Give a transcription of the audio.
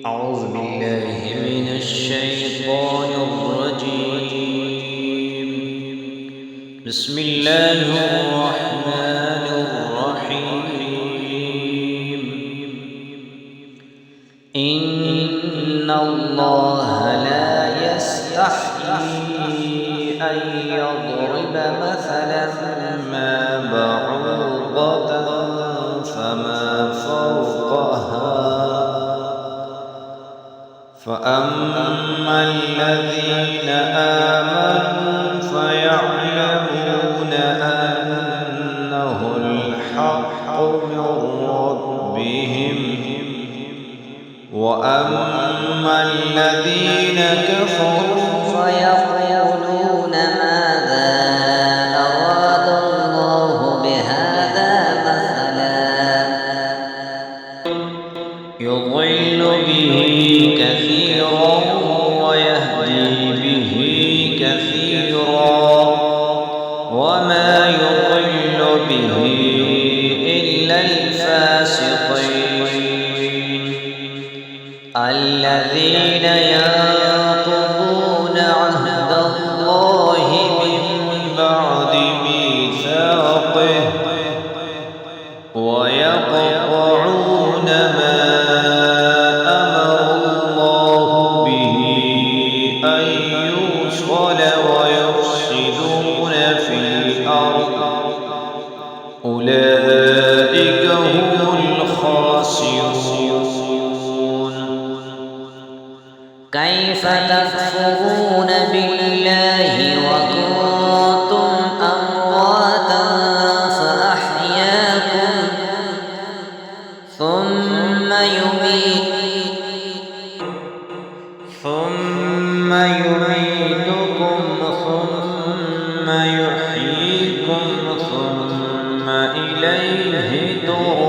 أعوذ بالله من الشيطان الرجيم. بسم الله الرحمن الرحيم. إن الله لا يستحيي أن يضرب مثلا ما بعوضة فما فوقها، فأما الذين آمنوا فيعلمون أنه الحق من ربهم، وأما الذين كفروا فيقولون ماذا أراد الله بهذا مثلا يضل به كثيرا ويهدي به كثيرا، وما يضل به إلا الفاسقين الذين ينقضون عهد الله من بعد ميثاقه ويقطعون ما أمر الله به أن يوصل ويفسدون في الأرض، أولئك هم الخاسرون. كيف تكفرون بالله وكنتم أمواتا فأحياكم ثم يميتكم ثم يحييكم ثم إليه ترجعون.